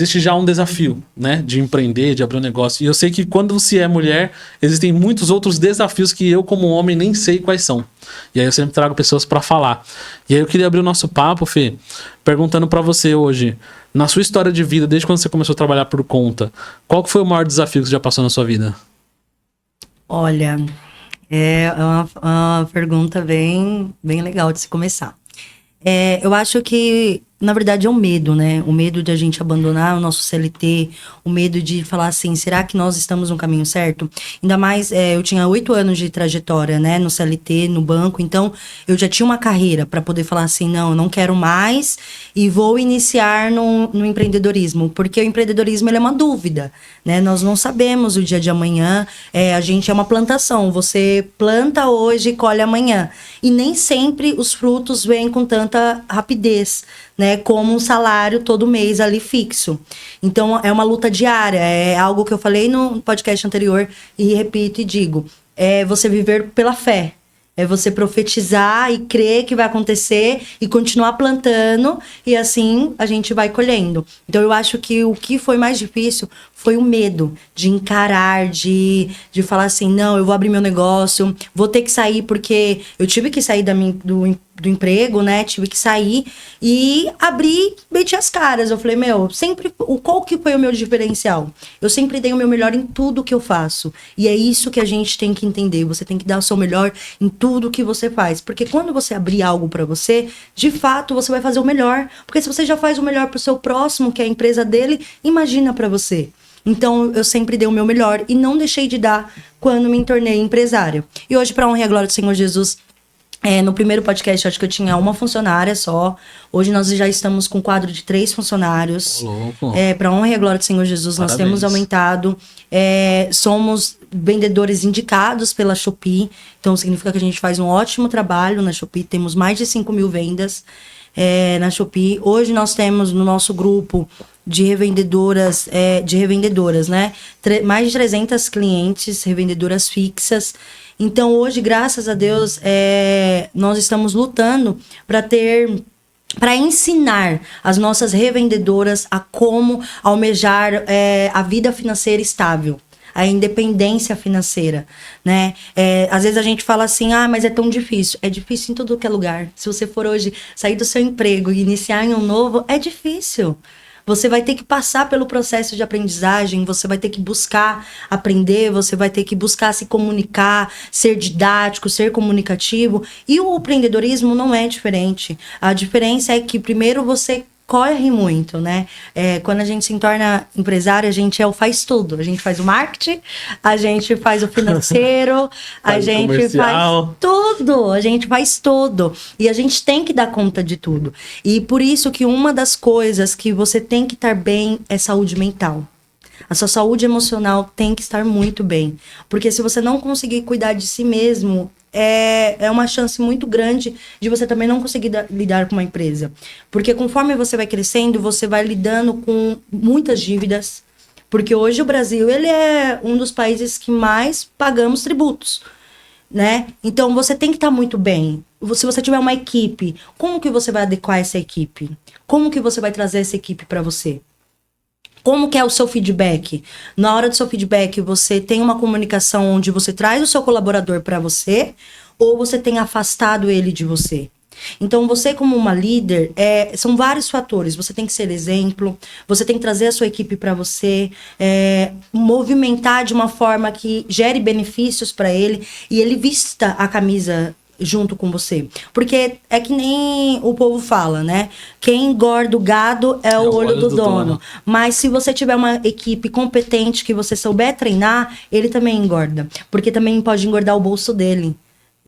existe já um desafio, né? De empreender, de abrir um negócio. E eu sei que quando você é mulher, existem muitos outros desafios que eu, como homem, nem sei quais são. E aí eu sempre trago pessoas para falar. E aí eu queria abrir o nosso papo, Fê, perguntando para você hoje, na sua história de vida, desde quando você começou a trabalhar por conta, qual que foi o maior desafio que você já passou na sua vida? Olha, é uma pergunta bem legal de se começar. Eu acho que, na verdade, é o medo, né? O medo de a gente abandonar o nosso CLT, o medo de falar assim, será que nós estamos no caminho certo? Ainda mais, eu tinha 8 anos de trajetória, né? No CLT, no banco, então eu já tinha uma carreira para poder falar assim, não, eu não quero mais e vou iniciar no empreendedorismo, porque o empreendedorismo, ele é uma dúvida, né? Nós não sabemos o dia de amanhã, a gente é uma plantação, você planta hoje e colhe amanhã, e nem sempre os frutos vêm com tanta rapidez, né, como um salário todo mês ali fixo. Então, é uma luta diária, é algo que eu falei no podcast anterior e repito e digo, é você viver pela fé. É você profetizar e crer que vai acontecer e continuar plantando e assim a gente vai colhendo. Então eu acho que o que foi mais difícil foi o medo de encarar, de falar assim, não, eu vou abrir meu negócio, vou ter que sair porque eu tive que sair do emprego, né? Tive que sair e abrir, meti as caras. Eu falei, sempre, qual que foi o meu diferencial? Eu sempre dei o meu melhor em tudo que eu faço. E é isso que a gente tem que entender. Você tem que dar o seu melhor em tudo que você faz. Porque quando você abrir algo para você, de fato, você vai fazer o melhor. Porque se você já faz o melhor pro seu próximo, que é a empresa dele, imagina para você. Então, eu sempre dei o meu melhor e não deixei de dar quando me tornei empresária. E hoje, para a honra e a glória do Senhor Jesus, no primeiro podcast, acho que eu tinha uma funcionária só. Hoje nós já estamos com um quadro de 3 funcionários. Para honra e a glória do Senhor Jesus, Parabéns. nós temos aumentado. Somos vendedores indicados pela Shopee. Então, significa que a gente faz um ótimo trabalho na Shopee. Temos mais de 5.000 vendas na Shopee. Hoje nós temos no nosso grupo de revendedoras, né? Mais de 300 clientes, revendedoras fixas. Então, hoje, graças a Deus, nós estamos lutando para ensinar as nossas revendedoras a como almejar a vida financeira estável, a independência financeira, né? Às vezes a gente fala assim, mas é tão difícil. É difícil em todo que é lugar. Se você for hoje sair do seu emprego e iniciar em um novo, é difícil. Você vai ter que passar pelo processo de aprendizagem, você vai ter que buscar aprender, você vai ter que buscar se comunicar, ser didático, ser comunicativo. E o empreendedorismo não é diferente. A diferença é que primeiro você corre muito, né? Quando a gente se torna empresário, a gente faz tudo. A gente faz o marketing, a gente faz o financeiro, a gente faz tudo. A gente faz tudo. E a gente tem que dar conta de tudo. E por isso que uma das coisas que você tem que estar bem é saúde mental. A sua saúde emocional tem que estar muito bem. Porque se você não conseguir cuidar de si mesmo, é uma chance muito grande de você também não conseguir lidar com uma empresa. Porque conforme você vai crescendo, você vai lidando com muitas dívidas. Porque hoje o Brasil, ele é um dos países que mais pagamos tributos, né? Então, você tem que estar muito bem. Se você tiver uma equipe, como que você vai adequar essa equipe? Como que você vai trazer essa equipe para você? Como que é o seu feedback? Na hora do seu feedback, você tem uma comunicação onde você traz o seu colaborador para você ou você tem afastado ele de você? Então, você como uma líder, são vários fatores. Você tem que ser exemplo, você tem que trazer a sua equipe para você, movimentar de uma forma que gere benefícios para ele e ele vista a camisa junto com você. Porque é que nem o povo fala, né? Quem engorda o gado é o olho do dono. Mas se você tiver uma equipe competente que você souber treinar, ele também engorda. Porque também pode engordar o bolso dele.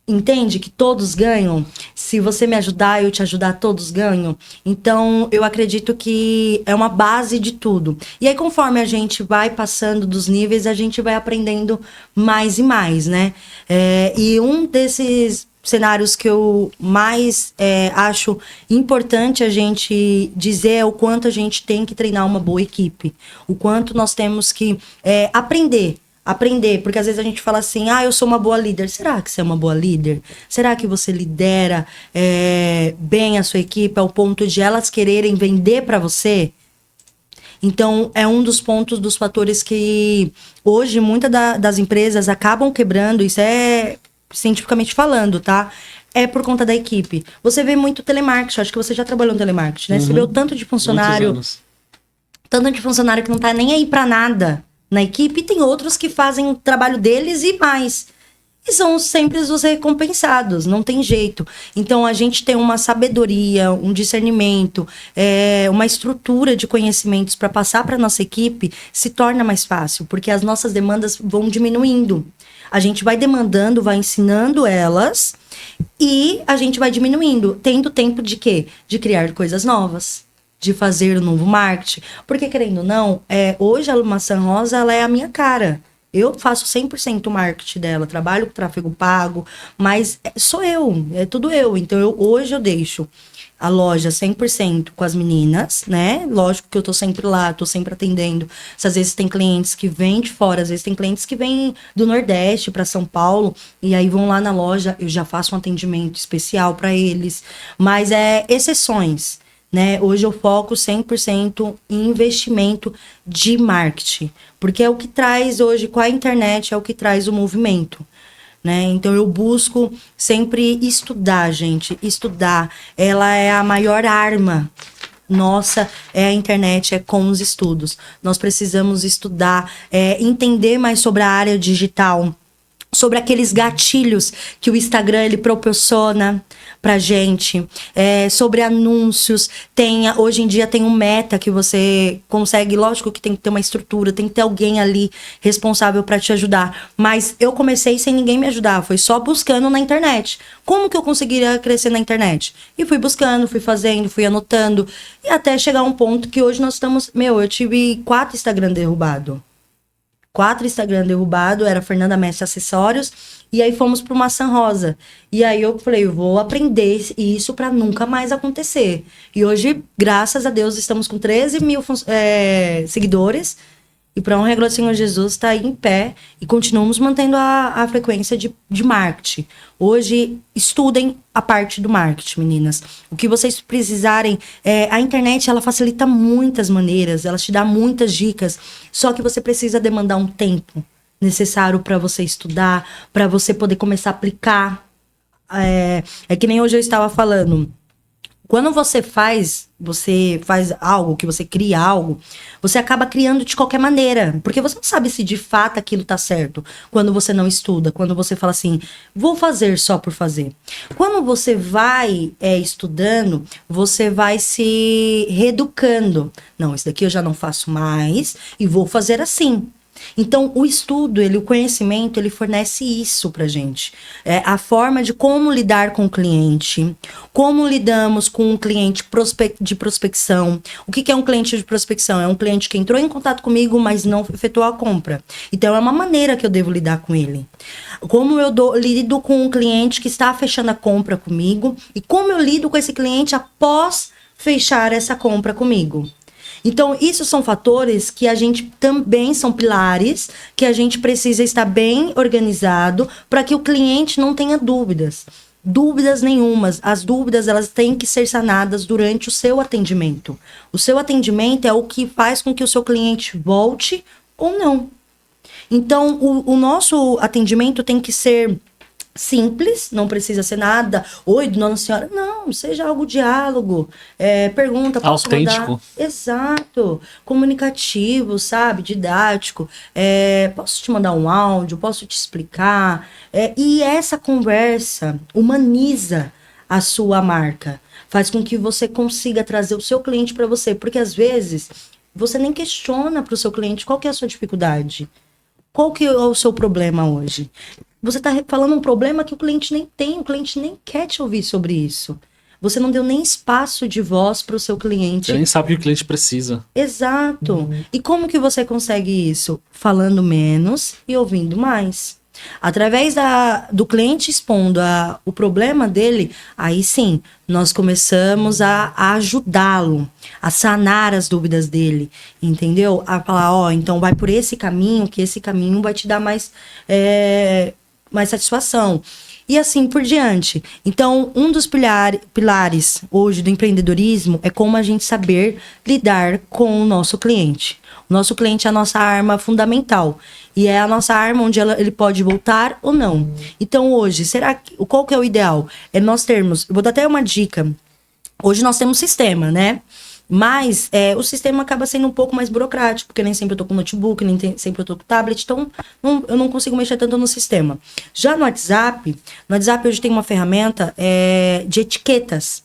Entende? Que todos ganham. Se você me ajudar, eu te ajudar, todos ganham. Então, eu acredito que é uma base de tudo. E aí, conforme a gente vai passando dos níveis, a gente vai aprendendo mais e mais, né? E um desses cenários que eu mais acho importante a gente dizer é o quanto a gente tem que treinar uma boa equipe. O quanto nós temos que aprender, porque às vezes a gente fala assim, eu sou uma boa líder. Será que você é uma boa líder? Será que você lidera bem a sua equipe ao ponto de elas quererem vender para você? Então, é um dos pontos, dos fatores que hoje muitas das empresas acabam quebrando, isso é cientificamente falando, tá? É por conta da equipe. Você vê muito telemarketing, acho que você já trabalhou no telemarketing, né? Você vê o tanto de funcionário que não tá nem aí pra nada na equipe, e tem outros que fazem o trabalho deles e mais. E são sempre os recompensados, não tem jeito. Então, a gente tem uma sabedoria, um discernimento, uma estrutura de conhecimentos para passar para nossa equipe, se torna mais fácil, porque as nossas demandas vão diminuindo. A gente vai demandando, vai ensinando elas, e a gente vai diminuindo, tendo tempo de quê? De criar coisas novas, de fazer um novo marketing. Porque, querendo ou não, hoje a Maçã Rosa, ela é a minha cara. Eu faço 100% o marketing dela, trabalho com tráfego pago, mas sou eu, é tudo eu. Então, hoje eu deixo a loja 100% com as meninas, né? Lógico que eu tô sempre lá, tô sempre atendendo. Às vezes tem clientes que vêm de fora, às vezes tem clientes que vêm do Nordeste para São Paulo, e aí vão lá na loja, eu já faço um atendimento especial para eles. Mas é exceções, né? Hoje eu foco 100% em investimento de marketing, porque é o que traz hoje com a internet, é o que traz o movimento, né? Então eu busco sempre estudar, gente, estudar. Ela é a maior arma nossa, é a internet, é com os estudos. Nós precisamos estudar, entender mais sobre a área digital, sobre aqueles gatilhos que o Instagram ele proporciona pra gente, sobre anúncios. Hoje em dia tem um meta que você consegue, lógico que tem que ter uma estrutura, tem que ter alguém ali responsável para te ajudar. Mas eu comecei sem ninguém me ajudar, foi só buscando na internet. Como que eu conseguiria crescer na internet? E fui buscando, fui fazendo, fui anotando, e até chegar a um ponto que hoje nós estamos... eu tive 4 Instagram derrubados. 4 Instagram derrubado, era Fernanda Mestre Acessórios, e aí fomos pro Maçã Rosa. E aí eu falei, eu vou aprender isso para nunca mais acontecer. E hoje, graças a Deus, estamos com 13 mil seguidores, e para honra e glória do Senhor Jesus, está aí em pé, e continuamos mantendo a frequência de marketing. Hoje, estudem a parte do marketing, meninas. O que vocês precisarem, a internet, ela facilita muitas maneiras, ela te dá muitas dicas, só que você precisa demandar um tempo necessário para você estudar, para você poder começar a aplicar. É que nem hoje eu estava falando. Quando você faz algo, que você cria algo, você acaba criando de qualquer maneira. Porque você não sabe se de fato aquilo tá certo. Quando você não estuda, quando você fala assim, vou fazer só por fazer. Quando você vai estudando, você vai se reeducando. Não, isso daqui eu já não faço mais e vou fazer assim. Então, o estudo, o conhecimento, ele fornece isso pra gente. A forma de como lidar com o cliente, como lidamos com um cliente de prospecção. O que é um cliente de prospecção? É um cliente que entrou em contato comigo, mas não efetuou a compra. Então, é uma maneira que eu devo lidar com ele. Como eu lido com um cliente que está fechando a compra comigo e como eu lido com esse cliente após fechar essa compra comigo. Então, isso são fatores que a gente também são pilares, que a gente precisa estar bem organizado para que o cliente não tenha dúvidas. Dúvidas nenhumas. As dúvidas, elas têm que ser sanadas durante o seu atendimento. O seu atendimento é o que faz com que o seu cliente volte ou não. Então, o nosso atendimento tem que ser simples, não precisa ser nada. Oi, dona senhora. Não, seja algo diálogo. Pergunta, posso autêntico. Mandar? Exato. Comunicativo, sabe? Didático. Posso te mandar um áudio? Posso te explicar? E essa conversa humaniza a sua marca. Faz com que você consiga trazer o seu cliente para você. Porque às vezes você nem questiona para o seu cliente qual que é a sua dificuldade. Qual que é o seu problema hoje? Você está falando um problema que o cliente nem tem, o cliente nem quer te ouvir sobre isso. Você não deu nem espaço de voz para o seu cliente. Você nem sabe o que o cliente precisa. Exato. E como que você consegue isso? Falando menos e ouvindo mais. Através do cliente expondo o problema dele, aí sim, nós começamos a ajudá-lo, a sanar as dúvidas dele, entendeu? A falar, então vai por esse caminho, que esse caminho vai te dar mais satisfação. e assim por diante. Então, um dos pilares hoje do empreendedorismo é como a gente saber lidar com o nosso cliente. O nosso cliente é a nossa arma fundamental. E é a nossa arma onde ele pode voltar ou não. Então, hoje, qual que é o ideal? É nós termos... Eu vou dar até uma dica. Hoje nós temos sistema, né? Mas o sistema acaba sendo um pouco mais burocrático, porque nem sempre eu tô com notebook, sempre eu tô com tablet, então eu não consigo mexer tanto no sistema. Já no WhatsApp hoje tem uma ferramenta de etiquetas.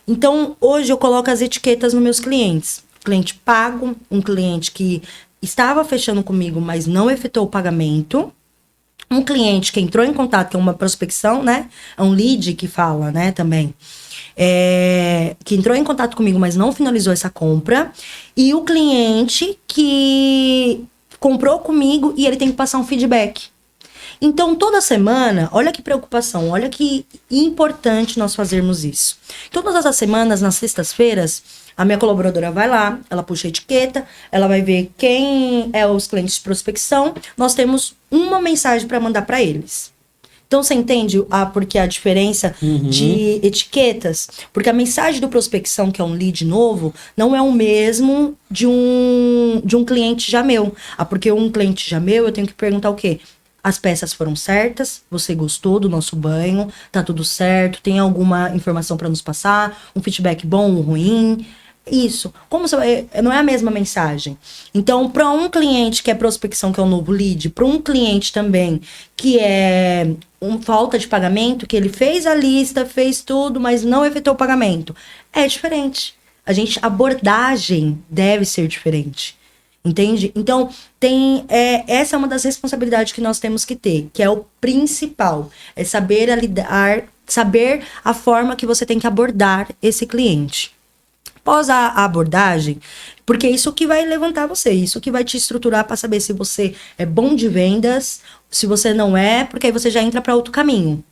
Então, hoje eu coloco as etiquetas nos meus clientes. Cliente pago, um cliente que estava fechando comigo, mas não efetuou o pagamento. Um cliente que entrou em contato, que é uma prospecção, né? É um lead que fala, né, também. Que entrou em contato comigo, mas não finalizou essa compra. E o cliente que comprou comigo e ele tem que passar um feedback. Então, toda semana, olha que preocupação, olha que importante nós fazermos isso. Todas as semanas, nas sextas-feiras, a minha colaboradora vai lá, ela puxa a etiqueta, ela vai ver quem é os clientes de prospecção. Nós temos uma mensagem para mandar para eles. Então, você entende porque a diferença de etiquetas? Porque a mensagem do prospecção, que é um lead novo, não é o mesmo de um cliente já meu. Porque um cliente já meu, eu tenho que perguntar o quê? As peças foram certas? Você gostou do nosso banho? Tá tudo certo? Tem alguma informação para nos passar? Um feedback bom ou ruim? Isso. Não é a mesma mensagem. Então, para um cliente que é prospecção, que é um novo lead, para um cliente também que é falta de pagamento, que ele fez a lista, fez tudo, mas não efetuou o pagamento, é diferente. A abordagem deve ser diferente. Entende? Então, essa é uma das responsabilidades que nós temos que ter, que é o principal. É saber saber a forma que você tem que abordar esse cliente. Após a abordagem, porque isso que vai levantar você, isso que vai te estruturar para saber se você é bom de vendas, se você não é, porque aí você já entra para outro caminho.